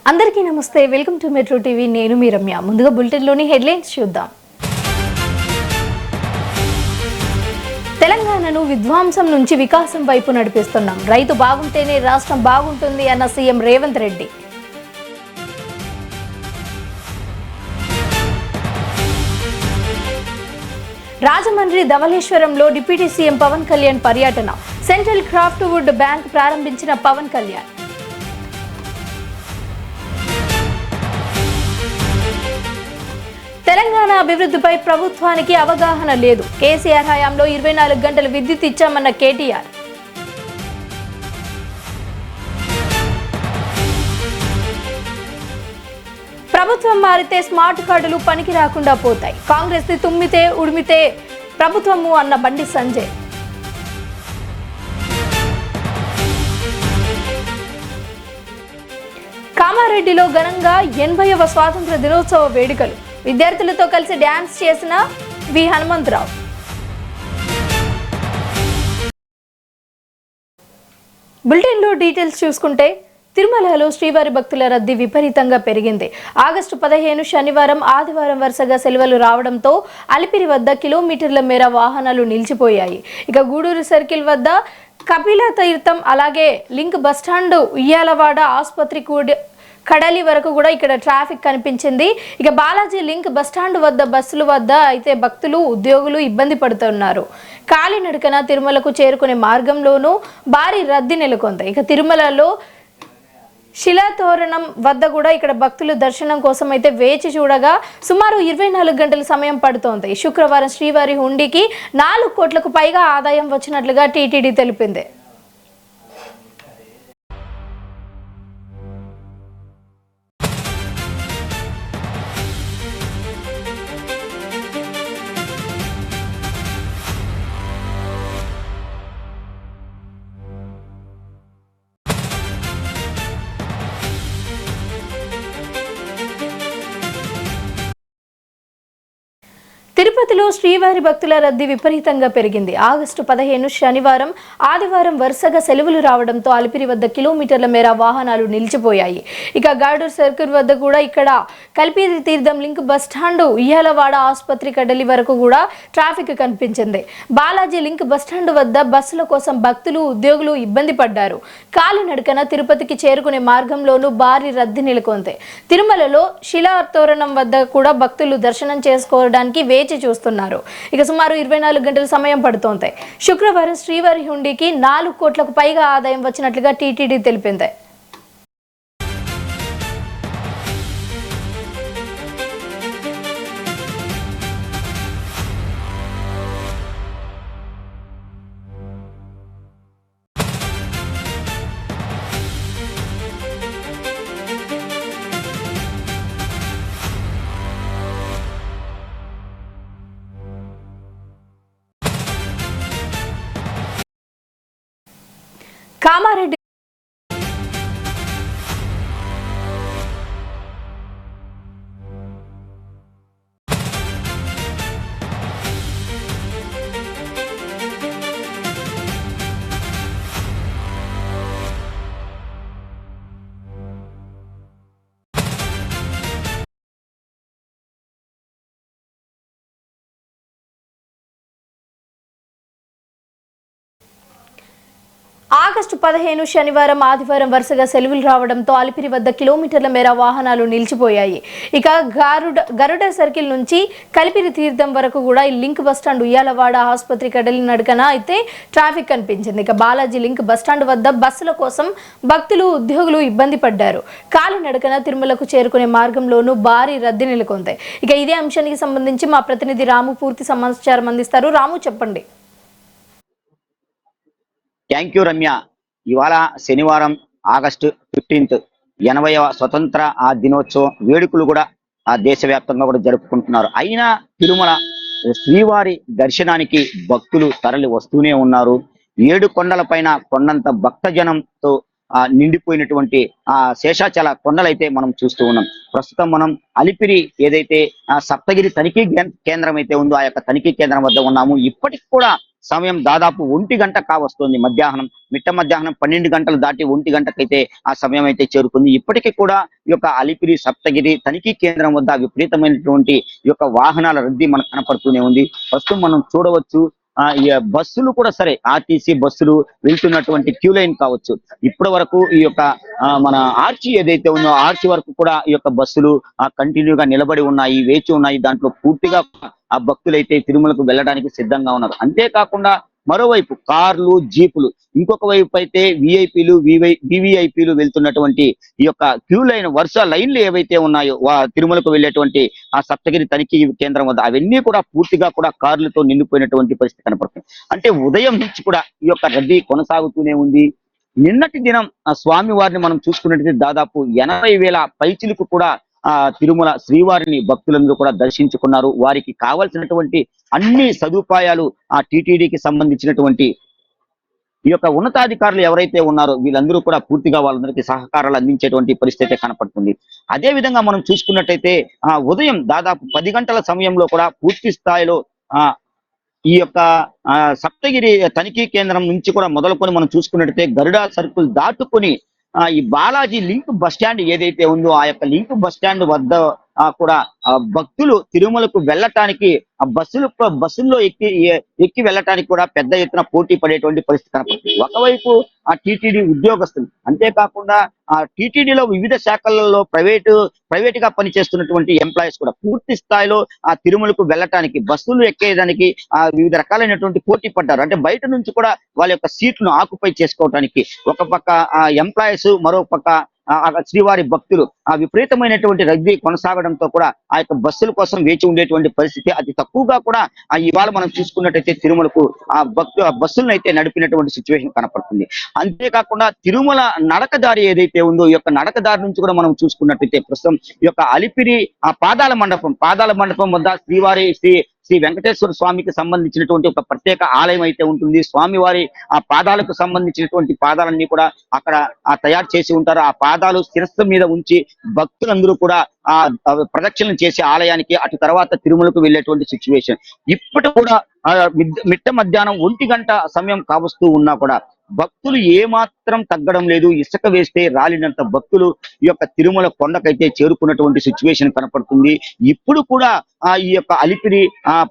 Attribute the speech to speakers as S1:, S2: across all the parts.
S1: అందరికీ నమస్తే, welcome to metro TV. నేను మీ రమ్య. ముందుగా బులెటిన్లోని హెడ్లైన్స్ చూద్దాం. తెలంగాణను విధ్వంసం నుంచి వికాసం వైపు నడిపిస్తున్నాం. రైతు బాగుంటేనే రాష్ట్రం బాగుంటుంది అన్న సీఎం రేవంత్ రెడ్డి. రాజమండ్రి ధవళేశ్వరంలో డిప్యూటీ సీఎం పవన్ కళ్యాణ్ పర్యటన. సెంట్రల్ క్రాఫ్ట్ వుడ్ బ్యాంక్ ప్రారంభించిన పవన్ కళ్యాణ్. తెలంగాణ అభివృద్ధిపై ప్రభుత్వానికి అవగాహన లేదు. కేసీఆర్ హయాంలో 24 గంటలు విద్యుత్ ఇచ్చామన్న కేటీఆర్. ప్రభుత్వం మారితే స్మార్ట్ కార్డులు పనికి రాకుండా పోతాయి. కాంగ్రెస్ ని తుమ్మితే ఉడిమితే ప్రభుత్వము అన్న బండి సంజయ్. కామారెడ్డిలో ఘనంగా 80వ స్వాతంత్ర దినోత్సవ వేడుకలు. విద్యార్థులతో కలిసి డ్యాన్స్ చేసిన వి హనుమంతరావు. బులెటిన్లో డీటెయిల్స్ చూసుకుంటే, తిరుమలలో శ్రీవారి భక్తుల రద్దీ విపరీతంగా పెరిగింది. ఆగస్టు 15 శనివారం, ఆదివారం వరుసగా సెలవులు రావడంతో అలిపిరి వద్ద కిలోమీటర్ల మేర వాహనాలు నిలిచిపోయాయి. ఇక గూడూరు సర్కిల్ వద్ద కపిల తీర్థం, అలాగే లింక్ బస్టాండ్, ఉయ్యాలవాడ ఆసుపత్రి కడలి వరకు కూడా ఇక్కడ ట్రాఫిక్ కనిపించింది. ఇక బాలాజీ లింక్ బస్టాండ్ వద్ద బస్సుల వద్ద అయితే భక్తులు, ఉద్యోగులు ఇబ్బంది పడుతున్నారు. కాలినడకన తిరుమలకు చేరుకునే మార్గంలోనూ భారీ రద్దీ నెలకొంది. ఇక తిరుమలలో శిలాతోరణం వద్ద కూడా ఇక్కడ భక్తులు దర్శనం కోసం అయితే వేచి చూడగా సుమారు 24 గంటల సమయం పడుతోంది. శుక్రవారం శ్రీవారి హుండీకి 4 కోట్లకు పైగా ఆదాయం వచ్చినట్లుగా టీటీడీ తెలిపింది. తిరుపతిలో శ్రీవారి భక్తుల రద్దీ విపరీతంగా పెరిగింది. ఆగస్టు 15 శనివారం, ఆదివారం వరుసగా సెలవులు రావడంతో అలిపిరి వద్ద కిలోమీటర్ల మేర వాహనాలు నిలిచిపోయాయి. ఇక గాడూర్ సర్కిల్ వద్ద కూడా ఇక్కడ కల్పిరి తీర్థం, లింక్ బస్టాండ్, ఉయ్యాలవాడ ఆసుపత్రి కడలి వరకు కూడా ట్రాఫిక్ కనిపించింది. బాలాజీ లింక్ బస్టాండ్ వద్ద బస్సుల కోసం భక్తులు, ఉద్యోగులు ఇబ్బంది పడ్డారు. కాలినడకన తిరుపతికి చేరుకునే మార్గంలోనూ భారీ రద్దీ నెలకొంది. తిరుమలలో శిలాతోరణం వద్ద కూడా భక్తులు దర్శనం చేసుకోవడానికి వేచి చూస్తున్నారు. ఇక సుమారు 24 గంటల సమయం పడుతోంది. శుక్రవారం శ్రీవారి హుండీకి 4 కోట్లకు పైగా ఆదాయం వచ్చినట్లుగా టీటీడీ తెలిపింది. కామారెడ్డి ఆగస్టు 15 శనివారం, ఆదివారం వరుసగా సెలవులు రావడంతో అలిపిరి వద్ద కిలోమీటర్ల మేర వాహనాలు నిలిచిపోయాయి. ఇక గరుడ సర్కిల్ నుంచి కలిపిరి తీర్థం వరకు కూడా ఈ లింక్ బస్టాండ్, ఉయ్యాలవాడ ఆసుపత్రి కడలి నడకన అయితే ట్రాఫిక్ కనిపించింది. ఇక బాలాజీ లింక్ బస్టాండ్ వద్ద బస్సుల కోసం భక్తులు, ఉద్యోగులు ఇబ్బంది పడ్డారు. కాలినడకన తిరుమలకు చేరుకునే మార్గంలోనూ భారీ రద్దీ నెలకొంది. ఇక ఇదే అంశానికి సంబంధించి మా ప్రతినిధి రాము పూర్తి సమాచారం అందిస్తారు. రాము, చెప్పండి.
S2: Thank you Ramya. ఇవాళ శనివారం ఆగస్టు 15 80వ స్వతంత్ర దినోత్సవం వేడుకలు కూడా దేశవ్యాప్తంగా కూడా జరుపుకుంటున్నారు. అయినా తిరుమల శ్రీవారి దర్శనానికి భక్తులు తరలి వస్తూనే ఉన్నారు. 7 కొండల పైన కొండంత భక్తజనంతో నిండిపోయినటువంటి శేషాచల కొండలైతే మనం చూస్తూ ఉన్నాం. ప్రస్తుతం మనం అలిపిరి ఏదైతే సప్తగిరి తనిఖీ కేంద్రం అయితే ఉందో ఆ యొక్క తనిఖీ కేంద్రం వద్ద ఉన్నాము. ఇప్పటికి కూడా సమయం దాదాపు 1 గంట కావస్తుంది. మిట్ట మధ్యాహ్నం 12 గంటలు దాటి 1 గంటకైతే ఆ సమయం అయితే చేరుకుంది. ఇప్పటికీ కూడా ఈ యొక్క అలిపిరి సప్తగిరి తనిఖీ కేంద్రం వద్ద విపరీతమైనటువంటి ఈ యొక్క వాహనాల రద్దీ మనకు కనపడుతూనే ఉంది. ప్రస్తుతం మనం చూడవచ్చు ఈ బస్సులు కూడా సరే, ఆర్టీసీ బస్సులు వెళ్తున్నటువంటి క్యూ లైన్ కావచ్చు, ఇప్పటి వరకు ఈ యొక్క మన ఆర్చి ఏదైతే ఉందో ఆర్చి వరకు కూడా ఈ యొక్క బస్సులు కంటిన్యూగా నిలబడి ఉన్నాయి, వేచి ఉన్నాయి. దాంట్లో పూర్తిగా ఆ భక్తులైతే తిరుమలకు వెళ్ళడానికి సిద్ధంగా ఉన్నారు. అంతేకాకుండా మరోవైపు కార్లు, జీపులు, ఇంకొక వైపు అయితే విఐపీలు, వివిఐపీలు వెళ్తున్నటువంటి ఈ యొక్క క్యూ లైన్ వరుస లైన్లు ఏవైతే ఉన్నాయో తిరుమలకు వెళ్ళేటువంటి ఆ సప్తగిరి తనిఖీ కేంద్రం వద్ద అవన్నీ కూడా పూర్తిగా కూడా కార్లతో నిండిపోయినటువంటి పరిస్థితి కనపడుతుంది. అంటే ఉదయం నుంచి కూడా ఈ యొక్క రద్దీ కొనసాగుతూనే ఉంది. నిన్నటి దినం ఆ స్వామి వారిని మనం చూసుకున్నట్లయితే దాదాపు 80,000 పైచిలకు కూడా తిరుమల శ్రీవారిని భక్తులందరూ కూడా దర్శించుకున్నారు. వారికి కావలసినటువంటి అన్ని సదుపాయాలు ఆ టీటీడీకి సంబంధించినటువంటి ఈ యొక్క ఉన్నతాధికారులు ఎవరైతే ఉన్నారో వీళ్ళందరూ కూడా పూర్తిగా వాళ్ళందరికీ సహకారాలు అందించేటువంటి పరిస్థితి కనపడుతుంది. అదే విధంగా మనం చూసుకున్నట్టయితే ఉదయం దాదాపు 10 గంటల సమయంలో కూడా పూర్తి స్థాయిలో ఈ యొక్క సప్తగిరి తనిఖీ కేంద్రం నుంచి కూడా మొదలుకొని మనం చూసుకున్నట్టయితే గరుడా సర్కిల్ దాటుకొని ఈ బాలాజీ లింక్ బస్ స్టాండ్ ఏదైతే ఉందో ఆ యొక్క లింక్ బస్ స్టాండ్ వద్ద కూడా భక్తులు తిరుమలకు వెళ్ళటానికి ఆ బస్సుల్లో ఎక్కి వెళ్ళటానికి కూడా పెద్ద ఎత్తున పోటీ పడేటువంటి పరిస్థితి కనపడుతుంది. ఒకవైపు ఆ టీటీడీ ఉద్యోగస్తులు, అంతేకాకుండా ఆ టీటీడీలో వివిధ శాఖలలో ప్రైవేట్ గా పనిచేస్తున్నటువంటి ఎంప్లాయీస్ కూడా పూర్తి స్థాయిలో ఆ తిరుమలకు వెళ్ళటానికి బస్సులు ఎక్కేదానికి వివిధ రకాలైనటువంటి పోటీ పడ్డారు. అంటే బయట నుంచి కూడా వాళ్ళ యొక్క సీట్లను ఆక్యుపై చేసుకోవటానికి ఒక పక్క ఎంప్లాయీస్, మరో పక్క శ్రీవారి భక్తులు విపరీతమైనటువంటి రద్దీ కొనసాగడంతో కూడా ఆ యొక్క బస్సుల కోసం వేచి ఉండేటువంటి పరిస్థితి. అతి తక్కువగా కూడా ఇవాళ మనం చూసుకున్నట్టయితే తిరుమలకు బస్సులను అయితే నడిపినటువంటి సిచ్యువేషన్ కనపడుతుంది. అంతేకాకుండా తిరుమల నడకదారి ఏదైతే ఉందో ఈ యొక్క నడకదారి నుంచి కూడా మనం చూసుకున్నట్టయితే ప్రస్తుతం ఈ యొక్క అలిపిరి పాదాల మండపం వద్ద శ్రీ వెంకటేశ్వర స్వామికి సంబంధించినటువంటి ఒక ప్రత్యేక ఆలయం అయితే ఉంటుంది. స్వామివారి ఆ పాదాలకు సంబంధించినటువంటి పాదాలన్నీ కూడా అక్కడ తయారు చేసి ఉంటారు. ఆ పాదాలు శిరస్సు మీద ఉంచి భక్తులందరూ కూడా ప్రదక్షిణలు చేసే ఆలయానికి అటు తర్వాత తిరుమలకు వెళ్ళేటువంటి సిచ్యువేషన్. ఇప్పటి కూడా మిట్ట మధ్యాహ్నం 1 గంట సమయం కావస్తూ ఉన్నా కూడా భక్తులు ఏమాత్రం తగ్గడం లేదు. ఇసుక వేస్తే రాలినంత భక్తులు ఈ యొక్క తిరుమల కొండకైతే చేరుకున్నటువంటి సిచ్యువేషన్ కనపడుతుంది. ఇప్పుడు కూడా ఈ యొక్క అలిపిరి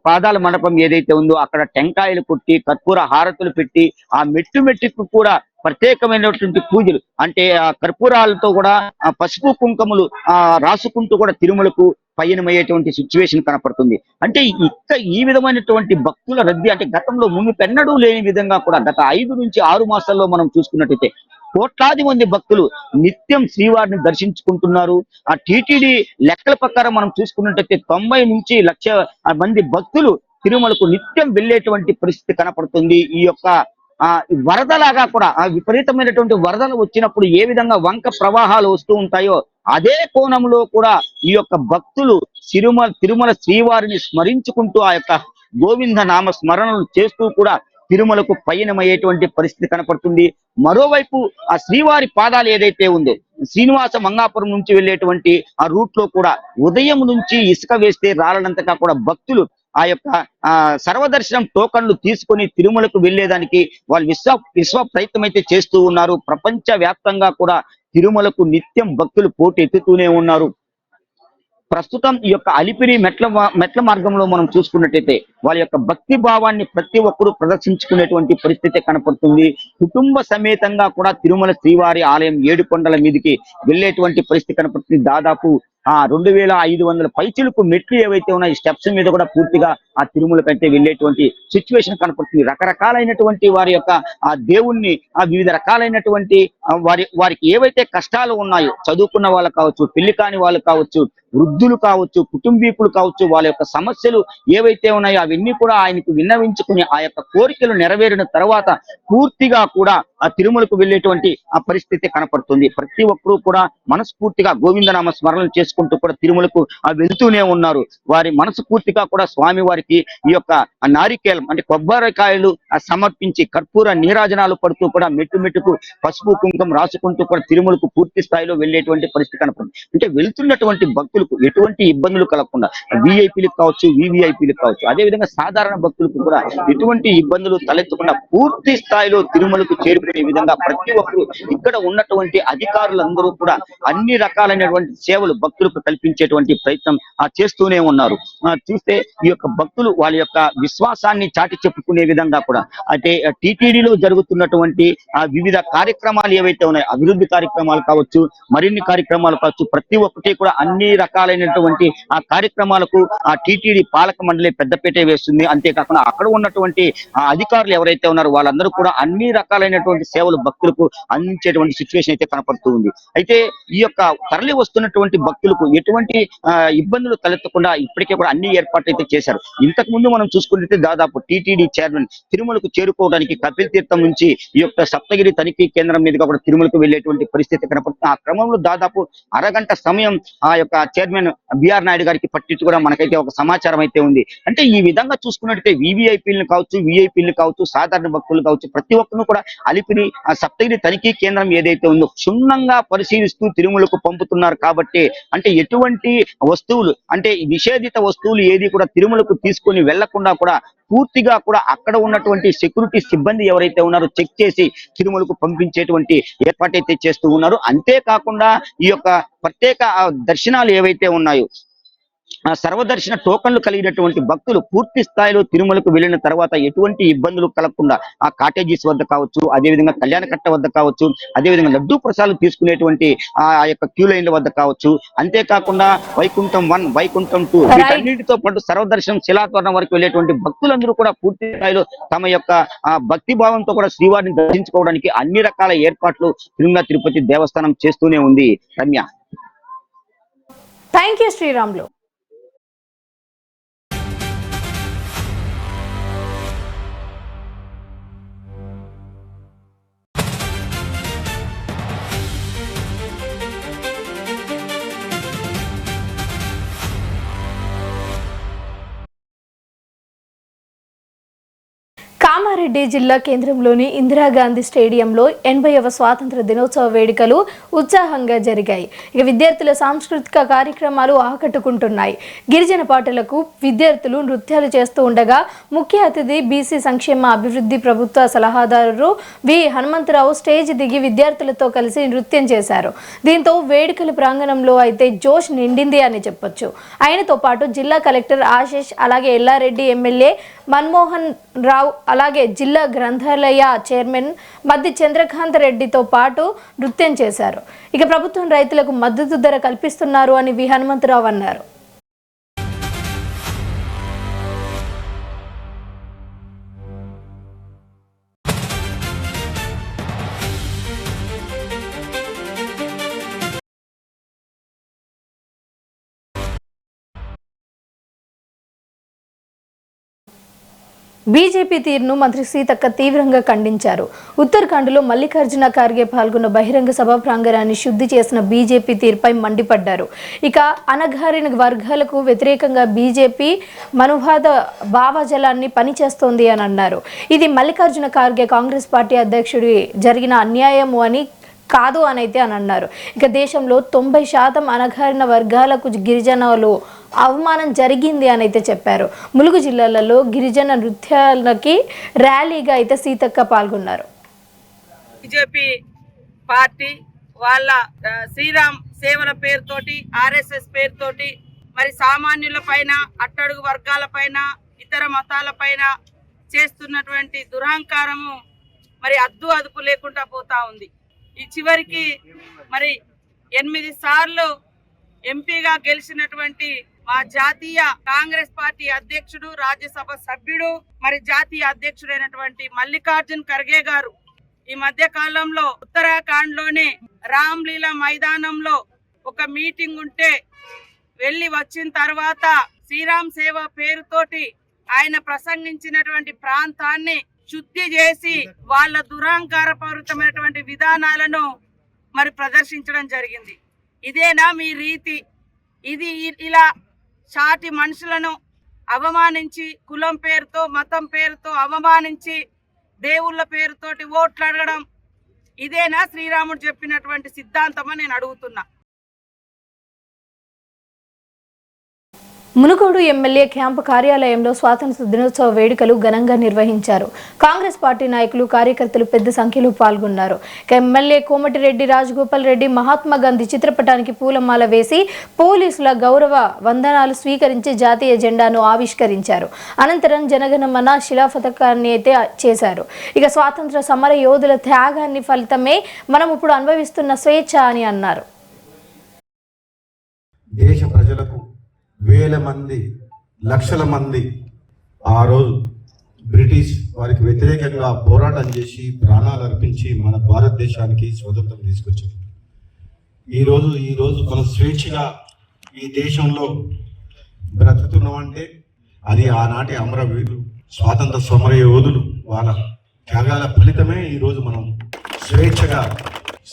S2: పాదాల మండపం ఏదైతే ఉందో అక్కడ టెంకాయలు కొట్టి కర్పూర హారతులు పెట్టి ఆ మెట్టుకు కూడా ప్రత్యేకమైనటువంటి పూజలు, అంటే కర్పూరాలతో కూడా పసుపు కుంకుమలు రాసుకుంటూ కూడా తిరుమలకు పయనమయ్యేటువంటి సిచ్యువేషన్ కనపడుతుంది. అంటే ఈ విధమైనటువంటి భక్తుల రద్దీ అంటే గతంలో మునుపెన్నడూ లేని విధంగా కూడా గత 5 నుంచి 6 మాసాల్లో మనం చూసుకున్నట్టయితే కోట్లాది మంది భక్తులు నిత్యం శ్రీవారిని దర్శించుకుంటున్నారు. ఆ టీటీడీ లెక్కల ప్రకారం మనం చూసుకున్నట్టయితే 90 నుంచి 1,00,000 మంది భక్తులు తిరుమలకు నిత్యం వెళ్ళేటువంటి పరిస్థితి కనపడుతుంది. ఈ యొక్క వరదలాగా కూడా విపరీతమైనటువంటి వరదలు వచ్చినప్పుడు ఏ విధంగా వంక ప్రవాహాలు వస్తూ ఉంటాయో అదే కోణంలో కూడా ఈ యొక్క భక్తులు తిరుమల శ్రీవారిని స్మరించుకుంటూ ఆ యొక్క గోవింద నామ స్మరణలు చేస్తూ కూడా తిరుమలకు పయనమయ్యేటువంటి పరిస్థితి కనపడుతుంది. మరోవైపు ఆ శ్రీవారి పాదాలు ఏదైతే ఉందో శ్రీనివాస మంగాపురం నుంచి వెళ్ళేటువంటి ఆ రూట్ లో కూడా ఉదయం నుంచి ఇసుక వేస్తే రాలనంతగా కూడా భక్తులు ఆ యొక్క సర్వదర్శనం టోకన్లు తీసుకొని తిరుమలకు వెళ్లేదానికి వాళ్ళు విశ్వ ప్రయత్నం అయితే చేస్తూ ఉన్నారు. ప్రపంచ వ్యాప్తంగా కూడా తిరుమలకు నిత్యం భక్తులు పోటీ ఎత్తుతూనే ఉన్నారు. ప్రస్తుతం ఈ యొక్క అలిపిరి మెట్ల మార్గంలో మనం చూసుకున్నట్టయితే వాళ్ళ యొక్క భక్తి భావాన్ని ప్రతి ఒక్కరూ ప్రదర్శించుకునేటువంటి పరిస్థితి కనపడుతుంది. కుటుంబ సమేతంగా కూడా తిరుమల శ్రీవారి ఆలయం 7 కొండల మీదకి వెళ్ళేటువంటి పరిస్థితి కనపడుతుంది. దాదాపు 2,500 పైచిలకు మెట్లు ఏవైతే ఉన్నాయి స్టెప్స్ మీద కూడా పూర్తిగా ఆ తిరుమల కంటే వెళ్ళేటువంటి సిచ్యువేషన్ కనపడుతుంది. రకరకాలైనటువంటి వారి యొక్క ఆ దేవుణ్ణి వివిధ రకాలైనటువంటి వారికి ఏవైతే కష్టాలు ఉన్నాయో, చదువుకున్న వాళ్ళు కావచ్చు, పెళ్లి కాని వాళ్ళు కావచ్చు, వృద్ధులు కావచ్చు, కుటుంబీకులు కావచ్చు, వాళ్ళ యొక్క సమస్యలు ఏవైతే ఉన్నాయో అవన్నీ కూడా ఆయనకు విన్నవించుకుని ఆ యొక్క కోరికలు నెరవేరిన తర్వాత పూర్తిగా కూడా ఆ తిరుమలకు వెళ్ళేటువంటి ఆ పరిస్థితి కనపడుతుంది. ప్రతి ఒక్కరూ కూడా మనస్ఫూర్తిగా గోవిందనామ స్మరణలు చేసుకుంటూ కూడా తిరుమలకు వెళ్తూనే ఉన్నారు. వారి మనస్ఫూర్తిగా కూడా స్వామి వారికి ఈ యొక్క నారికేలం అంటే కొబ్బరికాయలు సమర్పించి కర్పూర నీరాజనాలు పడుతూ కూడా మెట్టు మెట్టుకు పసుపు కుంకుమ రాసుకుంటూ కూడా తిరుమలకు పూర్తి స్థాయిలో వెళ్ళేటువంటి పరిస్థితి కనపడుతుంది. అంటే వెళ్తున్నటువంటి భక్తులకు ఎటువంటి ఇబ్బందులు కలగకుండా విఐపీలకు కావచ్చు, వివిఐపీలకు కావచ్చు, అదేవిధంగా సాధారణ భక్తులకు కూడా ఎటువంటి ఇబ్బందులు తలెత్తకుండా పూర్తి స్థాయిలో తిరుమలకు చేరుకునే విధంగా ప్రతి ఒక్కరు ఇక్కడ ఉన్నటువంటి అధికారులందరూ కూడా అన్ని రకాలైనటువంటి సేవలు భక్తులకు కల్పించేటువంటి ప్రయత్నం చేస్తూనే ఉన్నారు. చూస్తే ఈ యొక్క భక్తులు వాళ్ళ యొక్క విశ్వాసాన్ని చాటి చెప్పుకునే విధంగా కూడా అంటే టీటీడీలో జరుగుతున్నటువంటి వివిధ కార్యక్రమాలు ఏవైతే ఉన్నాయో అభివృద్ధి కార్యక్రమాలు కావచ్చు, మరిన్ని కార్యక్రమాలు కావచ్చు, ప్రతి ఒక్కటి కూడా అన్ని రకాలైనటువంటి ఆ కార్యక్రమాలకు ఆ టీటీడీ పాలక మండలి పెద్దపీట వేస్తుంది. అంతేకాకుండా అక్కడ ఉన్నటువంటి అధికారులు ఎవరైతే ఉన్నారో వాళ్ళందరూ కూడా అన్ని రకాలైనటువంటి సేవలు భక్తులకు అందించేటువంటి సిచ్యువేషన్ అయితే కనపడుతూ ఉంది. అయితే ఈ యొక్క తరలి వస్తున్నటువంటి భక్తులకు ఎటువంటి ఇబ్బందులు తలెత్తకుండా ఇప్పటికే కూడా అన్ని ఏర్పాట్లు అయితే చేశారు. ఇంతకు ముందు మనం చూసుకుంటే దాదాపు టీటీడీ చైర్మన్ తిరుమలకు చేరుకోవడానికి కపిల్ తీర్థం నుంచి ఈ యొక్క సప్తగిరి తనిఖీ కేంద్రం మీదుగా కూడా తిరుమలకు వెళ్ళేటువంటి పరిస్థితి కనపడుతుంది. ఆ క్రమంలో దాదాపు అరగంట సమయం ఆ యొక్క చైర్మన్ బిఆర్ నాయుడు గారికి పట్టించు కూడా మనకైతే ఒక సమాచారం అయితే ఉంది. అంటే ఈ విధంగా చూసుకున్నట్టయితే వివిఐపీలను కావచ్చు, విఐపీలు కావచ్చు, సాధారణ భక్తులు కావచ్చు, ప్రతి ఒక్కరు కూడా అలిపిరి సప్తగిరి తనిఖీ కేంద్రం ఏదైతే ఉందో క్షుణ్ణంగా పరిశీలిస్తూ తిరుమలకు పంపుతున్నారు. కాబట్టి అంటే ఎటువంటి వస్తువులు అంటే నిషేధిత వస్తువులు ఏది కూడా తిరుమలకు తీసుకొని వెళ్లకుండా కూడా పూర్తిగా కూడా అక్కడ ఉన్నటువంటి సెక్యూరిటీ సిబ్బంది ఎవరైతే ఉన్నారో చెక్ చేసి తిరుమలకు పంపించేటువంటి ఏర్పాటైతే చేస్తూ ఉన్నారు. అంతేకాకుండా ఈ యొక్క ప్రత్యేక దర్శనాలు ఏవైతే ఉన్నాయో సర్వదర్శన టోకన్లు కలిగినటువంటి భక్తులు పూర్తి స్థాయిలో తిరుమలకు వెళ్ళిన తర్వాత ఎటువంటి ఇబ్బందులు కలగకుండా ఆ కాటేజీస్ వద్ద కావచ్చు, అదేవిధంగా కళ్యాణకట్ట వద్ద కావచ్చు, అదేవిధంగా లడ్డూ ప్రసాదాలు తీసుకునేటువంటి ఆ యొక్క క్యూ లైన్ల వద్ద కావచ్చు, అంతేకాకుండా వైకుంఠం 1, వైకుంఠం 2 వీటన్నిటితో పాటు సర్వదర్శనం శిలాతోరణం వరకు వెళ్ళేటువంటి భక్తులందరూ కూడా పూర్తి స్థాయిలో తమ యొక్క భక్తి భావంతో కూడా శ్రీవారిని దర్శించుకోవడానికి అన్ని రకాల ఏర్పాట్లు తిరుమల తిరుపతి దేవస్థానం చేస్తూనే ఉంది. Ramya,
S1: thank you Sriramulu. కామారెడ్డి జిల్లా కేంద్రంలోని ఇందిరాగాంధీ స్టేడియంలో 80వ స్వాతంత్ర దినోత్సవ వేడుకలు ఉత్సాహంగా జరిగాయి. ఇక విద్యార్థుల సాంస్కృతిక కార్యక్రమాలు ఆకట్టుకుంటున్నాయి. గిరిజన పాటలకు విద్యార్థులు నృత్యాలు చేస్తూ ఉండగా ముఖ్య అతిథి బీసీ సంక్షేమ అభివృద్ధి ప్రభుత్వ సలహాదారు వి హనుమంతరావు స్టేజ్ దిగి విద్యార్థులతో కలిసి నృత్యం చేశారు. దీంతో వేడుకల ప్రాంగణంలో అయితే జోష్ నిండింది అని చెప్పొచ్చు. ఆయనతో పాటు జిల్లా కలెక్టర్ ఆశీష్, అలాగే ఎల్లారెడ్డి ఎమ్మెల్యే మన్మోహన్ రావు, అలాగే జిల్లా గ్రంథాలయ చైర్మన్ మద్ది చంద్రకాంత్ రెడ్డితో పాటు నృత్యం చేశారు. ఇక ప్రభుత్వం రైతులకు మద్దతు ధర కల్పిస్తున్నారు అని వి హనుమంతరావు అన్నారు. బీజేపీ తీరును మంత్రి సీతక్క తీవ్రంగా ఖండించారు. ఉత్తరాఖండ్లో మల్లికార్జున ఖార్గే పాల్గొన్న బహిరంగ సభ ప్రాంగణాన్ని శుద్ధి చేసిన బీజేపీ తీరుపై మండిపడ్డారు. ఇక అణగారిన వర్గాలకు వ్యతిరేకంగా బీజేపీ మనువాద భావజాలాన్ని పనిచేస్తోంది అని అన్నారు. ఇది మల్లికార్జున ఖార్గే కాంగ్రెస్ పార్టీ అధ్యక్షుడి జరిగిన అన్యాయము అని కాదు అని అయితే అని అన్నారు. ఇక దేశంలో 90% అణగారిన వర్గాలకు గిరిజనులు అవమానం జరిగింది అని అయితే చెప్పారు. ములుగు జిల్లాలలో గిరిజన నృత్యాలకి ర్యాలీగా అయితే సీతక్క పాల్గొన్నారు.
S3: బీజేపీ పార్టీ వాళ్ళ శ్రీరామ్ సేవల పేరుతోటి, ఆర్ఎస్ఎస్ పేరుతోటి మరి సామాన్యుల పైన, అట్టడుగు వర్గాల పైన, ఇతర మతాల పైన చేస్తున్నటువంటి దురహంకారము మరి అద్దు అదుపు లేకుండా పోతా ఉంది. ఈ చివరికి మరి 8 సార్లు ఎంపీగా గెలిచినటువంటి మా జాతీయ కాంగ్రెస్ పార్టీ అధ్యక్షుడు, రాజ్యసభ సభ్యుడు, మరి జాతీయ అధ్యక్షుడైనటువంటి మల్లికార్జున్ ఖర్గే గారు ఈ మధ్య కాలంలో ఉత్తరాఖండ్ లోని రామ్లీలా మైదానంలో ఒక మీటింగ్ ఉంటే వెళ్ళి వచ్చిన తర్వాత శ్రీరామ్ సేవ పేరుతోటి ఆయన ప్రసంగించినటువంటి ప్రాంతాన్ని శుద్ధి చేసి వాళ్ళ దురహంకారపూరితమైనటువంటి విధానాలను మరి ప్రదర్శించడం జరిగింది. ఇదేనా మీ రీతి? ఇది ఇలా సాటి మనుషులను అవమానించి, కులం పేరుతో మతం పేరుతో అవమానించి, దేవుళ్ళ పేరుతోటి ఓట్లు అడగడం, ఇదేనా శ్రీరాముడు చెప్పినటువంటి సిద్ధాంతం అని నేను అడుగుతున్నా.
S1: మునుగోడు ఎమ్మెల్యే క్యాంపు కార్యాలయంలో స్వాతంత్ర దినోత్సవ వేడుకలు ఘనంగా నిర్వహించారు. కాంగ్రెస్ పార్టీ నాయకులు, కార్యకర్తలు పెద్ద సంఖ్యలో పాల్గొన్నారు. ఎమ్మెల్యే కోమటిరెడ్డి రాజగోపాల్ రెడ్డి మహాత్మా గాంధీ చిత్రపటానికి పూలమాల వేసి పోలీసుల గౌరవ వందనాలు స్వీకరించి జాతీయ జెండాను ఆవిష్కరించారు. అనంతరం జనగణమన శిలాఫలకాన్ని అయితే చేశారు. ఇక స్వాతంత్ర సమర యోధుల త్యాగాన్ని ఫలితమే మనం ఇప్పుడు అనుభవిస్తున్న స్వేచ్ఛ అని అన్నారు.
S4: దేశ ప్రజలకు వేల మంది, లక్షల మంది ఆ రోజు బ్రిటిష్ వారికి వ్యతిరేకంగా పోరాటం చేసి ప్రాణాలు అర్పించి మన భారతదేశానికి స్వతంత్రం తీసుకొచ్చారు. ఈరోజు మనం స్వేచ్ఛగా ఈ దేశంలో బ్రతుకుతున్నామంటే అది ఆనాటి అమరవీరులు, స్వాతంత్ర సమర యోధులు వాళ్ళ త్యాగాల ఫలితమే ఈరోజు మనం స్వేచ్ఛగా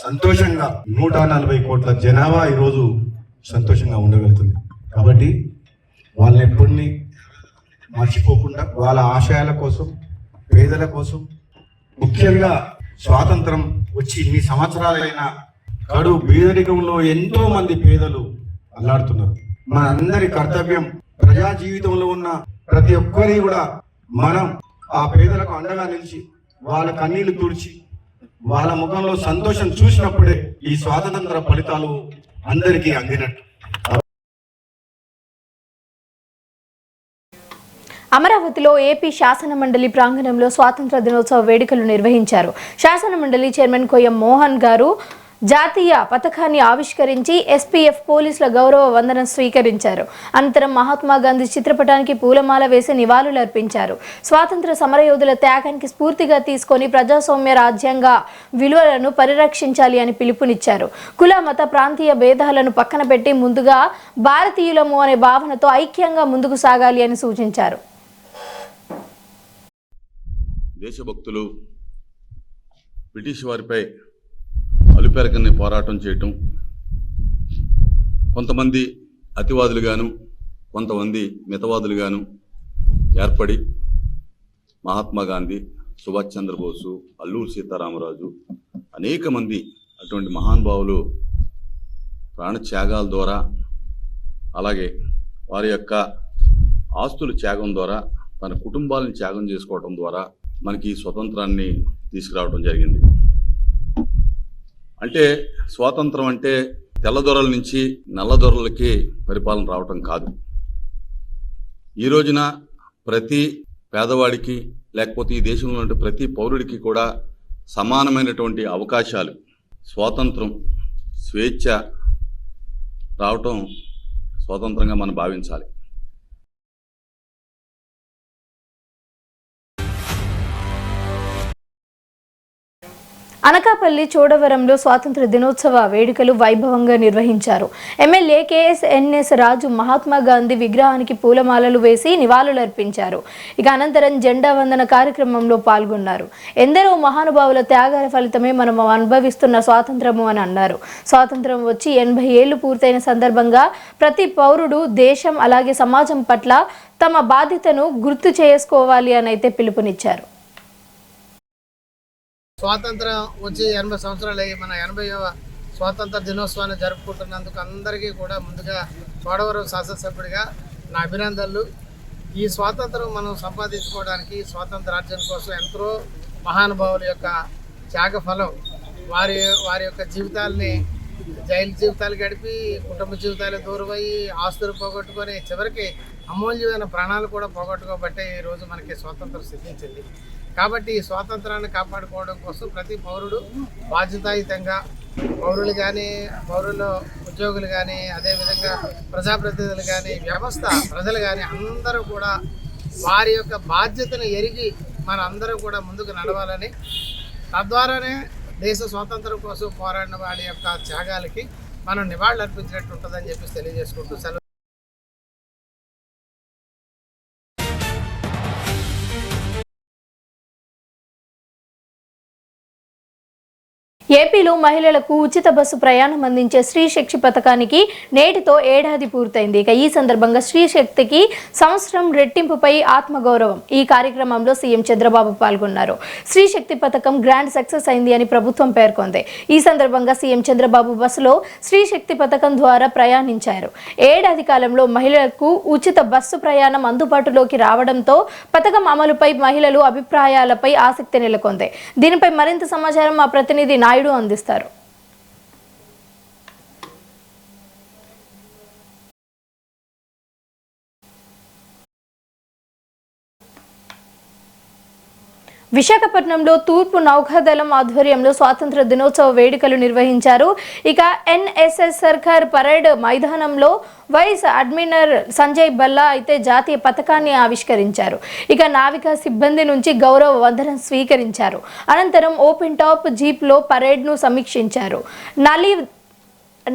S4: సంతోషంగా 140 కోట్ల జనాభా ఈరోజు సంతోషంగా ఉండగలుగుతుంది. కాబట్టి వాళ్ళని ఎప్పటినీ మర్చిపోకుండా వాళ్ళ ఆశయాల కోసం, పేదల కోసం, ముఖ్యంగా స్వాతంత్రం వచ్చి ఇన్ని సంవత్సరాలైన కడు పేదరికంలో ఎంతో మంది పేదలు అల్లాడుతున్నారు. మన అందరి కర్తవ్యం ప్రజా జీవితంలో ఉన్న ప్రతి ఒక్కరి కూడా మనం ఆ పేదలకు అండగా నిలిచి వాళ్ళ కన్నీళ్లు తుడిచి వాళ్ళ ముఖంలో సంతోషం చూసినప్పుడే ఈ స్వాతంత్ర ఫలితాలు అందరికీ అందినట్టు.
S1: అమరావతిలో ఏపీ శాసన మండలి ప్రాంగణంలో స్వాతంత్ర దినోత్సవ వేడుకలు నిర్వహించారు. శాసన మండలి చైర్మన్ కొయ్యం మోహన్ గారు జాతీయ పతాకాన్ని ఆవిష్కరించి ఎస్పీఎఫ్ పోలీసుల గౌరవ వందనం స్వీకరించారు. అనంతరం మహాత్మా గాంధీ చిత్రపటానికి పూలమాల వేసి నివాళులర్పించారు. స్వాతంత్ర సమరయోధుల త్యాగానికి స్ఫూర్తిగా తీసుకొని ప్రజాస్వామ్య రాజ్యాంగ విలువలను పరిరక్షించాలి అని పిలుపునిచ్చారు. కుల, మత, ప్రాంతీయ భేదాలను పక్కన పెట్టి ముందుగా భారతీయులము అనే భావనతో ఐక్యంగా ముందుకు సాగాలి అని సూచించారు.
S5: దేశభక్తులు బ్రిటిష్ వారిపై అలుపెరగని పోరాటం చేయటం, కొంతమంది అతివాదులుగాను కొంతమంది మితవాదులుగాను ఏర్పడి మహాత్మా గాంధీ, సుభాష్ చంద్రబోసు, అల్లూరి సీతారామరాజు అనేక మంది అటువంటి మహానుభావులు ప్రాణత్యాగాల ద్వారా, అలాగే వారి యొక్క ఆస్తుల త్యాగం ద్వారా, తన కుటుంబాలను త్యాగం చేసుకోవడం ద్వారా మనకి స్వతంత్రాన్ని తీసుకురావడం జరిగింది. అంటే స్వాతంత్రం అంటే తెల్లదొరల నుంచి నల్లదొరలకి పరిపాలన రావటం కాదు. ఈ రోజున ప్రతి పేదవాడికి, లేకపోతే ఈ దేశంలో ఉన్న ప్రతి పౌరుడికి కూడా సమానమైనటువంటి అవకాశాలు, స్వాతంత్రం, స్వేచ్ఛ రావటం స్వాతంత్రంగా మనం భావించాలి.
S1: అనకాపల్లి చోడవరంలో స్వాతంత్ర దినోత్సవ వేడుకలు వైభవంగా నిర్వహించారు. ఎమ్మెల్యే కేఎస్ఎన్ఎస్ రాజు మహాత్మా గాంధీ విగ్రహానికి పూలమాలలు వేసి నివాళులర్పించారు. ఇక అనంతరం జెండా వందన కార్యక్రమంలో పాల్గొన్నారు. ఎందరో మహానుభావుల త్యాగాల ఫలితమే మనం అనుభవిస్తున్న స్వాతంత్రము అని అన్నారు. స్వాతంత్రం వచ్చి 80 ఏళ్లు పూర్తయిన సందర్భంగా ప్రతి పౌరుడు దేశం అలాగే సమాజం పట్ల తమ బాధ్యతను గుర్తు చేసుకోవాలి అని అయితే పిలుపునిచ్చారు.
S6: స్వాతంత్రం వచ్చి 80 సంవత్సరాలు అయ్యి మన 80వ స్వాతంత్ర దినోత్సవాన్ని జరుపుకుంటున్నందుకు అందరికీ కూడా ముందుగా చోడవరం శాసనసభ్యుడిగా నా అభినందనలు. ఈ స్వాతంత్రం మనం సంపాదించుకోవడానికి, స్వాతంత్ర రాజ్యం కోసం ఎంతో మహానుభావుల యొక్క త్యాగ ఫలం. వారి యొక్క జీవితాలని జైలు జీవితాలు గడిపి, కుటుంబ జీవితాలు దూరమయ్యి, ఆస్తులు పోగొట్టుకొని, చివరికి అమూల్యమైన ప్రాణాలు కూడా పోగొట్టుకోబట్టే ఈరోజు మనకి స్వాతంత్రం సిద్ధించింది. కాబట్టి ఈ స్వాతంత్రాన్ని కాపాడుకోవడం కోసం ప్రతి పౌరుడు బాధ్యతాయుతంగా, పౌరులు కానీ, పౌరులు ఉద్యోగులు కానీ, అదేవిధంగా ప్రజాప్రతినిధులు కానీ, వ్యవస్థ ప్రజలు కానీ అందరూ కూడా వారి యొక్క బాధ్యతను ఎరిగి మన అందరూ కూడా ముందుకు నడవాలని, తద్వారానే దేశ స్వాతంత్రం కోసం పోరాడిన వాడి యొక్క త్యాగాలకి మనం నివాళులు అర్పించినట్టు ఉంటుందని చెప్పి తెలియజేసుకుంటూ
S1: ఏపీలో మహిళలకు ఉచిత బస్సు ప్రయాణం అందించే స్త్రీ శక్తి పథకానికి నేటితో ఏడాది పూర్తయింది. ఇక ఈ సందర్భంగా స్త్రీ శక్తికి సంవత్సరం రెట్టింపుపై ఆత్మగౌరవం ఈ కార్యక్రమంలో సీఎం చంద్రబాబు పాల్గొన్నారు. స్త్రీ శక్తి పథకం గ్రాండ్ సక్సెస్ అయింది అని ప్రభుత్వం పేర్కొంది. ఈ సందర్భంగా సీఎం చంద్రబాబు బస్సులో స్త్రీ శక్తి పథకం ద్వారా ప్రయాణించారు. ఏడాది కాలంలో మహిళలకు ఉచిత బస్సు ప్రయాణం అందుబాటులోకి రావడంతో పథకం అమలుపై మహిళలు అభిప్రాయాలపై ఆసక్తి నెలకొంది. దీనిపై మరింత సమాచారం మా ప్రతినిధి నాయుడు అందిస్తారు. విశాఖపట్నంలో తూర్పు నౌకాదళం ఆధ్వర్యంలో స్వాతంత్ర దినోత్సవ వేడుకలు నిర్వహించారు. ఇక ఎన్ఎస్ఎస్ సర్కార్ పరేడ్ మైదానంలో వైస్ అడ్మిరల్ సంజయ్ బల్లా అయితే జాతీయ పతాకాన్ని ఆవిష్కరించారు. ఇక నావికా సిబ్బంది నుంచి గౌరవ వందనం స్వీకరించారు. అనంతరం ఓపెన్ టాప్ జీప్లో పరేడ్ను సమీక్షించారు.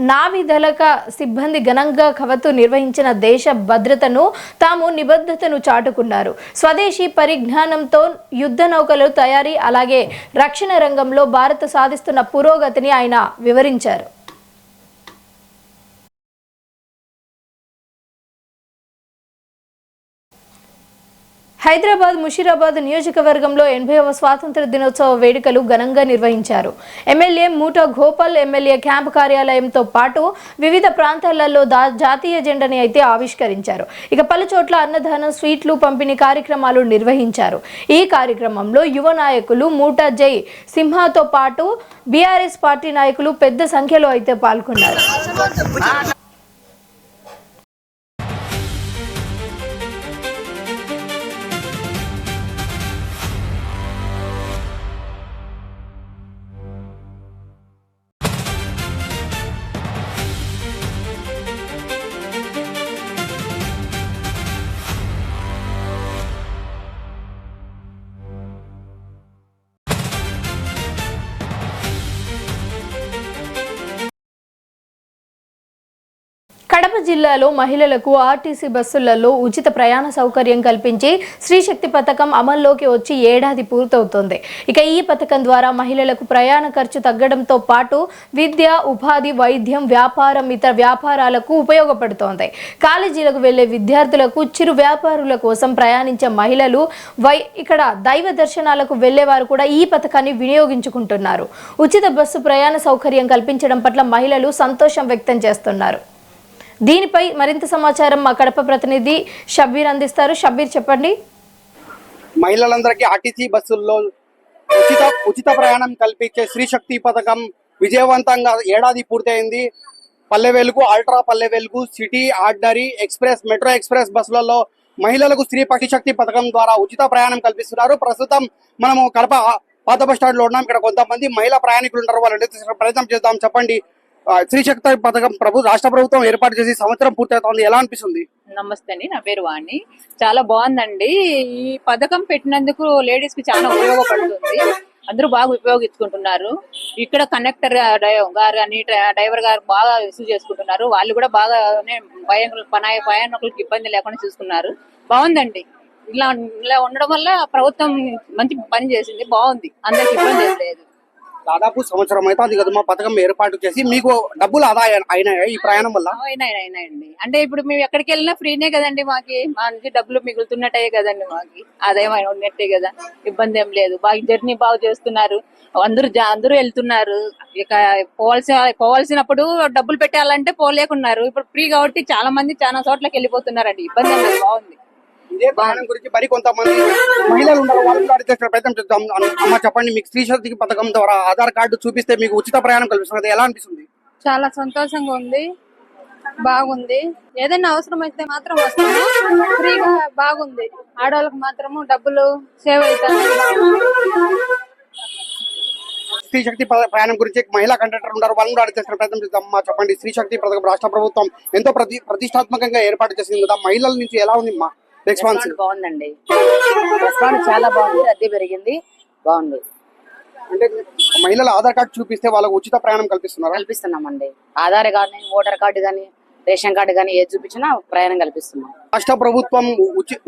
S1: నావిదళక సిబ్బంది ఘనంగా కవతు నిర్వహించిన దేశ భద్రతను తాము నిబద్ధతను చాటుకున్నారు. స్వదేశీ పరిజ్ఞానంతో యుద్ధ నౌకల తయారీ అలాగే రక్షణ రంగంలో భారత్ సాధిస్తున్న పురోగతిని ఆయన వివరించారు. హైదరాబాద్ ముషీరాబాద్ నియోజకవర్గంలో 80వ స్వాతంత్ర దినోత్సవ వేడుకలు ఘనంగా నిర్వహించారు. ఎమ్మెల్యే మూటా గోపాల్ ఎమ్మెల్యే క్యాంపు కార్యాలయంతో పాటు వివిధ ప్రాంతాలలో జాతీయ జెండాని అయితే ఆవిష్కరించారు. ఇక పలు చోట్ల అన్నదానం స్వీట్లు పంపిణీ కార్యక్రమాలు నిర్వహించారు. ఈ కార్యక్రమంలో యువ నాయకులు మూటా జై సింహాతో పాటు బీఆర్ఎస్ పార్టీ నాయకులు పెద్ద సంఖ్యలో అయితే పాల్గొన్నారు. కడప జిల్లాలో మహిళలకు ఆర్టీసీ బస్సులలో ఉచిత ప్రయాణ సౌకర్యం కల్పించి స్త్రీశక్తి పథకం అమల్లోకి వచ్చి ఏడాది పూర్తవుతోంది. ఇక ఈ పథకం ద్వారా మహిళలకు ప్రయాణ ఖర్చు తగ్గడంతో పాటు విద్య, ఉపాధి, వైద్యం, వ్యాపారం, ఇతర వ్యాపారాలకు ఉపయోగపడుతోంది. కాలేజీలకు వెళ్లే విద్యార్థులకు, చిరు వ్యాపారుల కోసం ప్రయాణించే మహిళలు, ఇక్కడ దైవ దర్శనాలకు వెళ్లేవారు కూడా ఈ పథకాన్ని వినియోగించుకుంటున్నారు. ఉచిత బస్సు ప్రయాణ సౌకర్యం కల్పించడం పట్ల మహిళలు సంతోషం వ్యక్తం చేస్తున్నారు. దీనిపై మరింత సమాచారం మా కడప ప్రతినిధి షబ్బీర్ అందిస్తారు. షబ్బీర్, చెప్పండి.
S7: మహిళలందరికీ ఆర్టీసీ బస్సుల్లో ఉచిత ప్రయాణం కల్పించే స్త్రీశక్తి పథకం విజయవంతంగా ఏడాది పూర్తయింది. Palle Velugu, ultra Palle Velugu, city, ordinary, express, metro express బస్సులలో మహిళలకు స్త్రీ శక్తి పథకం ద్వారా ఉచిత ప్రయాణం కల్పిస్తున్నారు. ప్రస్తుతం మనము కడప పాత బస్ స్టాండ్ లో ఉన్నాం. ఇక్కడ కొంతమంది మహిళా ప్రయాణికులు ఉన్నారు. వాళ్ళు ప్రయత్నం చేద్దాం. చెప్పండి, స్త్రీశక్తి పథకం రాష్ట్ర ప్రభుత్వం ఏర్పాటు చేసి సంవత్సరం పూర్తవుతోంది, ఎలా అనిపిస్తుంది?
S8: నమస్తే అండి, నా పేరు వాణి. చాలా బాగుందండి. ఈ పథకం పెట్టినందుకు లేడీస్ కి చాలా ఉపయోగపడుతుంది. అందరూ బాగా ఉపయోగించుకుంటున్నారు. ఇక్కడ కండక్టర్ గారు కానీ డ్రైవర్ గారు బాగా రిసీవ్ చేసుకుంటున్నారు. వాళ్ళు కూడా బాగా ప్రయాణికులకు ఇబ్బంది లేకుండా చూసుకున్నారు. బాగుందండి. ఇలా ఉండడం వల్ల ప్రభుత్వం మంచి పని చేసింది. బాగుంది, అందరికి ఇబ్బంది లేదు.
S7: దాదాపు సంవత్సరం అయితే అది కదా మా పథకం ఏర్పాటు చేసి మీకు డబ్బులు ఆదా అయినాయా ఈ ప్రయాణం వల్ల?
S8: అయినాయండి. అంటే ఇప్పుడు మేము ఎక్కడికి వెళ్ళినా ఫ్రీనే కదండి. మా నుంచి డబ్బులు మిగులుతున్నట్టే కదండి. మాకి ఆదాయం ఉన్నట్టే కదా, ఇబ్బంది ఏం లేదు. బాగా జర్నీ బాగా చేస్తున్నారు. అందరూ వెళ్తున్నారు. ఇక పోవాల్సినప్పుడు డబ్బులు పెట్టాలంటే పోలేకున్నారు. ఇప్పుడు ఫ్రీ కాబట్టి చాలా మంది చాలా చోట్లకి వెళ్ళిపోతున్నారండి. ఇబ్బంది ఏం లేదు, బాగుంది.
S7: ఇదే ప్రయాణం గురించి మరి కొంతమంది మహిళలు ఉన్నారు, వాళ్ళు కూడా అడిగే ప్రయత్నం చేద్దాం. అమ్మ, చెప్పండి, మీకు స్త్రీశక్తి పథకం ద్వారా ఆధార్ కార్డు చూపిస్తే మీకు ఉచిత ప్రయాణం కల్పిస్తున్నది, ఎలా అనిపిస్తుంది?
S9: చాలా సంతోషంగా ఉంది, బాగుంది. ఏదైనా అవసరం అయితే మాత్రం వస్తాము, ఫ్రీగా బాగుంది. ఆడవాళ్ళకి మాత్రము డబ్బులు సేవ్ అవుతాయి.
S7: స్త్రీశక్తి ప్రయాణం గురించి మహిళా కండక్టర్ ఉన్నారు, వాళ్ళు కూడా అడిగే ప్రయత్నం చేద్దాం. అమ్మా, చెప్పండి, స్త్రీశక్తి పథకం రాష్ట్ర ప్రభుత్వం ఎంతో ప్రతిష్టాత్మకంగా ఏర్పాటు చేసింది కదా, మహిళల నుంచి ఎలా ఉంది మా రెస్పాన్స్?
S8: బాగుందండి, రెస్పాన్స్ చాలా బాగుంది. రద్దీ పెరిగింది, బాగుంది.
S7: అంటే మహిళల ఆధార్ కార్డు చూపిస్తే వాళ్ళకు ఉచిత ప్రయాణం కల్పిస్తున్నామండి.
S8: ఆధార్ కార్డు కానీ, ఓటర్ కార్డు కానీ, రేషన్ కార్డు కానీ ఏది చూపించినా ప్రయాణం కల్పిస్తున్నాం.
S7: రాష్ట్ర ప్రభుత్వం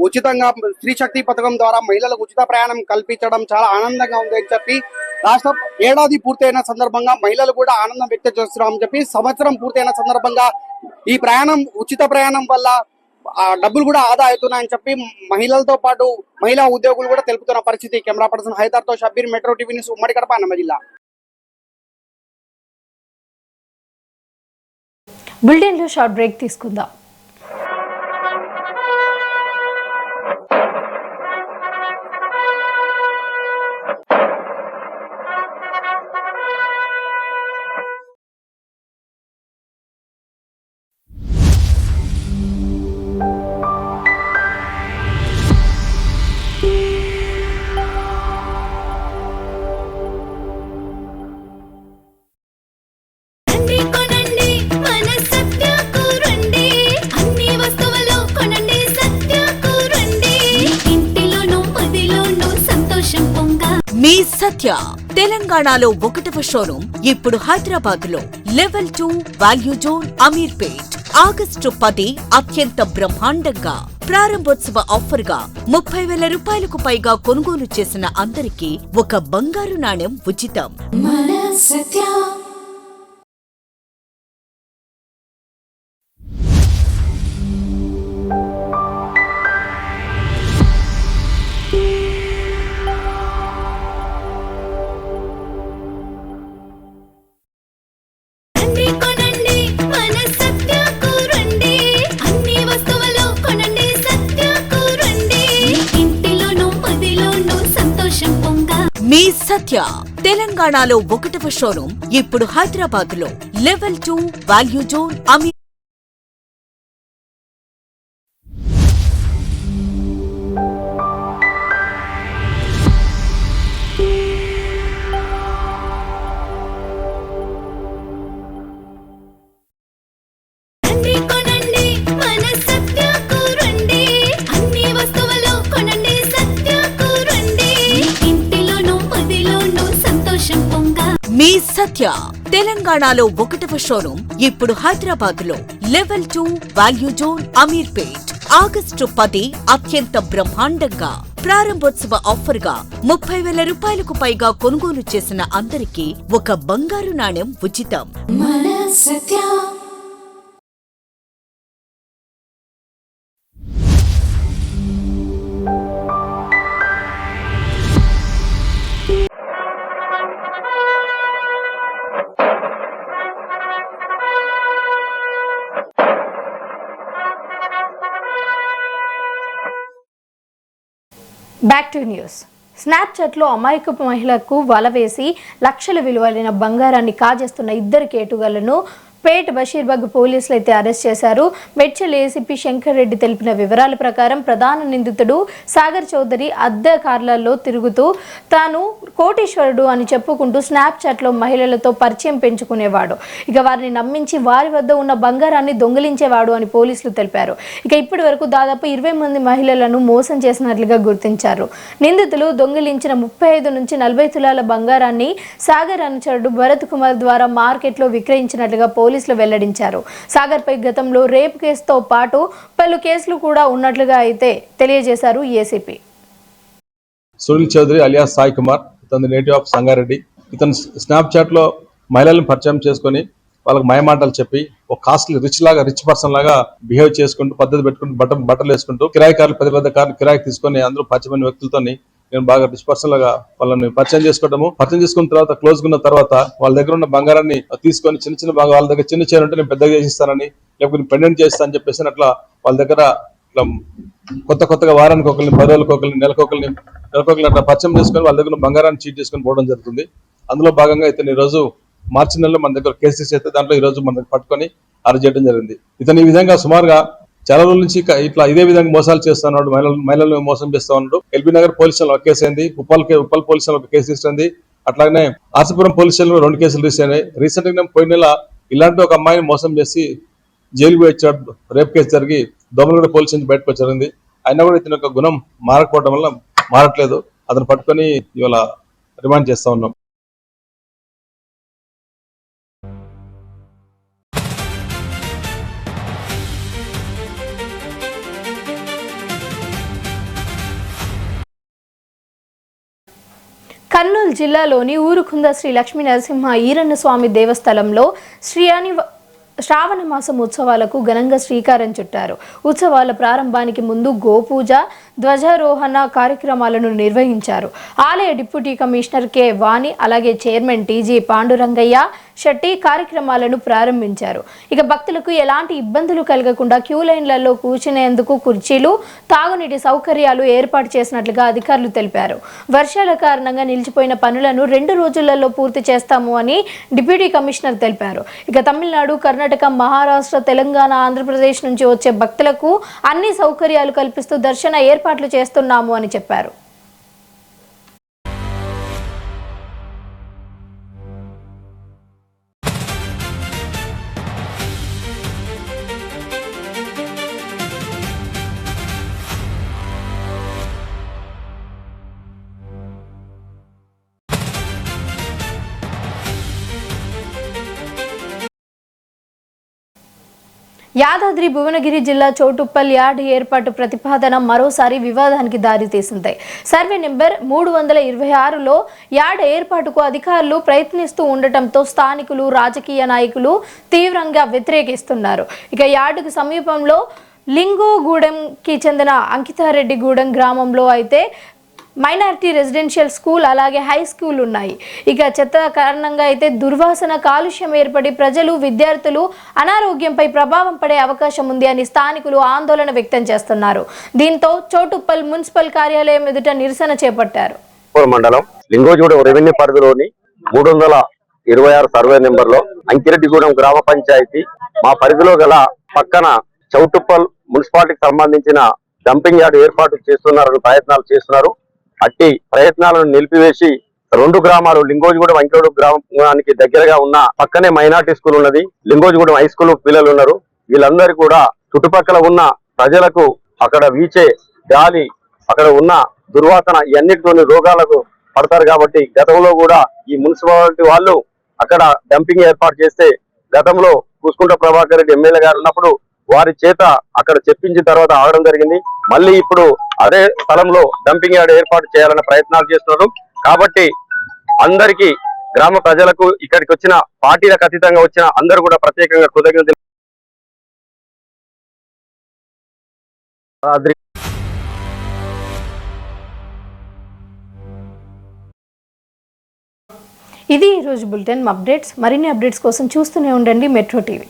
S7: ఉచితంగా స్త్రీ శక్తి పథకం ద్వారా మహిళలకు ఉచిత ప్రయాణం కల్పించడం చాలా ఆనందంగా ఉంది అని చెప్పి రాష్ట్ర ఏడాది పూర్తయిన సందర్భంగా మహిళలు కూడా ఆనందం వ్యక్తం చేస్తున్నామని చెప్పి సంవత్సరం పూర్తయిన సందర్భంగా ఈ ప్రయాణం ఉచిత ప్రయాణం వల్ల డబ్బులు కూడా ఆదా అవుతున్నాయని చెప్పి మహిళలతో పాటు మహిళా ఉద్యోగులు కూడా తెలుపుతున్న పరిస్థితి. కెమెరా పర్సన్ హైదర్తో షబ్బీర్, మెట్రో టీవీ న్యూస్, ఉమ్మడి కడప, అన్నమయ్య జిల్లా.
S1: బులెటిన్లో షార్ట్ బ్రేక్ తీసుకుందాం.
S10: మీ సత్య తెలంగాణలో 1వ షోరూం ఇప్పుడు హైదరాబాద్ లో level 2 value zone Ameerpet. August 10 అత్యంత బ్రహ్మాండంగా ప్రారంభోత్సవ ఆఫర్ గా 30,000 రూపాయలకు పైగా కొనుగోలు చేసిన అందరికీ ఒక బంగారు నాణెం ఉచితం. మన సత్య. మీ సత్య తెలంగాణలో 1వ షోరూం ఇప్పుడు హైదరాబాద్ లో లెవెల్ 2 వాల్యూ జోన్ అమీర్. మీ సత్య తెలంగాణలో 1వ షోరూం ఇప్పుడు హైదరాబాద్ లో level 2 value zone Ameerpet. August 10 అత్యంత బ్రహ్మాండంగా ప్రారంభోత్సవ ఆఫర్ గా 30,000 రూపాయలకు పైగా కొనుగోలు చేసిన అందరికీ ఒక బంగారు నాణెం ఉచితం. మన సత్య.
S1: Back to news. స్నాప్చాట్లో అమాయకపు మహిళకు వల వేసి లక్షల విలువైన బంగారాన్ని కాజేస్తున్న 2 కేటుగాళ్లను పేట్ బషీర్బాగ్ పోలీసులు అయితే అరెస్ట్ చేశారు. మెడ్చల్ ఏసీపీ శంకర్ రెడ్డి తెలిపిన వివరాల ప్రకారం ప్రధాన నిందితుడు సాగర్ చౌదరి అద్దె కార్లలో తిరుగుతూ తాను కోటీశ్వరుడు అని చెప్పుకుంటూ స్నాప్చాట్లో మహిళలతో పరిచయం పెంచుకునేవాడు. ఇక వారిని నమ్మించి వారి వద్ద ఉన్న బంగారాన్ని దొంగిలించేవాడు అని పోలీసులు తెలిపారు. ఇక ఇప్పటి వరకు దాదాపు 20 మంది మహిళలను మోసం చేసినట్లుగా గుర్తించారు. నిందితులు దొంగిలించిన 35 నుంచి 40 తులాల బంగారాన్ని సాగర్ అనుచరుడు భరత్ కుమార్ ద్వారా మార్కెట్లో విక్రయించినట్లుగా పోలీసులు వెల్లడించారు. సాగర్ పై గతంలో రేప్ కేసుతో పాటు పలు కేసులు కూడా ఉన్నట్లుగా అయితే తెలియజేశారు ఏసీపీ.
S11: సునీల్ చౌదరి అలియాస్ సాయి కుమార్, ఇతను నేటివ్ ఆఫ్ సంగారెడ్డి. ఇతను స్నాప్చాట్ లో మహిళలను పరిచయం చేసుకుని వాళ్ళకి మాయమాటలు చెప్పి ఒక కాస్ట్లీ రిచ్ పర్సన్ లాగా బిహేవ్ చేసుకుంటూ పద్ధతి పెట్టుకుంటూ బట్టలు వేసుకుంటూ కిరాయి కార్లు పెద్ద కార్లు కిరాయి తీసుకొని అందరూ పరిచయమైన వ్యక్తులతో నేను బాగా రిచ్ పర్సన్ లాగా వాళ్ళని పరిచయం చేసుకున్న తర్వాత క్లోజ్ ఉన్న తర్వాత వాళ్ళ దగ్గర ఉన్న బంగారాన్ని తీసుకొని చిన్న వాళ్ళ దగ్గర చిన్న చైన్ ఉంటే నేను పెద్దగా చేసిస్తానని, లేకపోతే పెండెంట్ చేస్తానని చెప్పేసి అట్లా వాళ్ళ దగ్గర ఇట్లా కొత్తగా వారానికి ఒకరిని, 10 రోజులకు ఒకరిని, నెలకొకరిని అట్లా పరిచయం చేసుకొని వాళ్ళ దగ్గర బంగారాన్ని చీట్ చేసుకొని పోవడం జరుగుతుంది. అందులో భాగంగా ఇతను ఈ రోజు మార్చి నెలలో మన దగ్గర కేసు చేస్తే దాంట్లో ఈ రోజు మన దగ్గర పట్టుకొని అరెస్ట్ చేయడం జరిగింది. ఇతను ఈ విధంగా సుమారుగా చాలా రోజుల నుంచి ఇట్లా ఇదే విధంగా మోసాలు చేస్తున్నాడు, మహిళలను మోసం చేస్తా ఉన్నాడు. ఎల్బీ నగర్ పోలీస్ స్టేషన్ ఒక కేసు అయింది, ఉప్పల్ పోలీస్ స్టేషన్ ఒక కేసు రిజిస్టర్ అయింది. అట్లాగనే ఆర్సీపురం పోలీస్ స్టేషన్ 2 కేసులు రిజిస్టర్ అయినాయి. రీసెంట్ గా పోయిన నెల ఇలాంటి ఒక అమ్మాయిని మోసం చేసి జైలుకు వచ్చాడు. రేప్ కేసు జరిగి దోమలగూడ పోలీస్ నుంచి బయటకు వచ్చారింది. అయినా కూడా ఇతని యొక్క గుణం మారకపోవడం వల్ల మారట్లేదు. అతను పట్టుకొని ఇవాళ రిమాండ్ చేస్తా ఉన్నాం.
S1: కర్నూలు జిల్లాలోని ఊరుకుంద శ్రీ లక్ష్మీ నరసింహ ఈరన్న స్వామి దేవస్థలంలో శ్రావణ మాసం ఉత్సవాలకు ఘనంగా శ్రీకారం చుట్టారు. ఉత్సవాల ప్రారంభానికి ముందు గోపూజ, ధ్వజారోహణ కార్యక్రమాలను నిర్వహించారు. ఆలయ డిప్యూటీ కమిషనర్ కె వాణి, అలాగే చైర్మన్ టీజీ పాండురంగయ్య శెట్టి కార్యక్రమాలను ప్రారంభించారు. ఇక భక్తులకు ఎలాంటి ఇబ్బందులు కలగకుండా క్యూ లైన్లలో కూర్చునేందుకు కుర్చీలు, తాగునీటి సౌకర్యాలు ఏర్పాటు చేసినట్లుగా అధికారులు తెలిపారు. వర్షాల కారణంగా నిలిచిపోయిన పనులను 2 రోజులలో పూర్తి చేస్తాము అని డిప్యూటీ కమిషనర్ తెలిపారు. ఇక తమిళనాడు, కర్ణాటక, మహారాష్ట్ర, తెలంగాణ, ఆంధ్రప్రదేశ్ నుంచి వచ్చే భక్తులకు అన్ని సౌకర్యాలు కల్పిస్తూ దర్శన ఏర్పాట్లు చేస్తున్నాము అని చెప్పారు. యాదాద్రి భువనగిరి జిల్లా చౌటుప్పల్ యార్డ్ ఏర్పాటు ప్రతిపాదన మరోసారి వివాదానికి దారితీసింది. సర్వే నెంబర్ 326లో యార్డ్ ఏర్పాటుకు అధికారులు ప్రయత్నిస్తూ ఉండటంతో స్థానికులు, రాజకీయ నాయకులు తీవ్రంగా వ్యతిరేకిస్తున్నారు. ఇక యార్డుకు సమీపంలో లింగోగూడెంకి చెందిన అంకితారెడ్డిగూడెం గ్రామంలో అయితే మైనారిటీ రెసిడెన్షియల్ స్కూల్, అలాగే హై స్కూల్ ఉన్నాయి. ఇక చెత్త కారణంగా అయితే దుర్వాసన, కాలుష్యం ఏర్పడి ప్రజలు, విద్యార్థులు అనారోగ్యంపై ప్రభావం పడే అవకాశం ఉంది అని స్థానికులు ఆందోళన వ్యక్తం చేస్తున్నారు. దీంతో చౌటుప్పల్ మున్సిపల్ కార్యాలయం ఎదుట నిరసన చేపట్టారు.
S12: మండలం లింగోజూడెం రెవెన్యూ పరిధిలోని 326 సర్వే నెంబర్ లో అంకిరెడ్డిగూడెం గ్రామ పంచాయతీ మా పరిధిలో గల పక్కన చౌటుప్పల్ మున్సిపాలిటీకి సంబంధించిన డంపింగ్ యార్డ్ ఏర్పాటు చేస్తున్నారని ప్రయత్నాలు చేస్తున్నారు. అట్టి ప్రయత్నాలను నిలిపివేసి 2 గ్రామాలు లింగోజిగూడెం, అంకిరెడ్డి గ్రామానికి దగ్గరగా ఉన్న పక్కనే మైనార్టీ స్కూల్ ఉన్నది, లింగోజిగూడెం హై స్కూల్ పిల్లలు ఉన్నారు. వీళ్ళందరూ కూడా చుట్టుపక్కల ఉన్న ప్రజలకు అక్కడ వీచే గాలి, అక్కడ ఉన్న దుర్వాసన ఇవన్నిటితోని రోగాలకు పడతారు. కాబట్టి గతంలో కూడా ఈ మున్సిపాలిటీ వాళ్ళు అక్కడ డంపింగ్ ఏర్పాటు చేస్తే గతంలో కూసుకుంట ప్రభాకర్ రెడ్డి ఎమ్మెల్యే గారు ఉన్నప్పుడు వారి చేత అక్కడ చెప్పించిన తర్వాత ఆగడం జరిగింది. మళ్ళీ ఇప్పుడు అదే స్థలంలో డంపింగ్ యార్డ్ ఏర్పాటు చేయాలనే ప్రయత్నాలు చేస్తున్నారు. కాబట్టి అందరికీ, గ్రామ ప్రజలకు, ఇక్కడికి వచ్చిన పార్టీలకు అతీతంగా వచ్చిన అందరూ కూడా ప్రత్యేకంగా కృతజ్ఞతలు.
S1: ఇది ఈరోజు బులెటిన్ అప్డేట్స్. మరిన్ని అప్డేట్స్ కోసం చూస్తూనే ఉండండి మెట్రో టీవీ.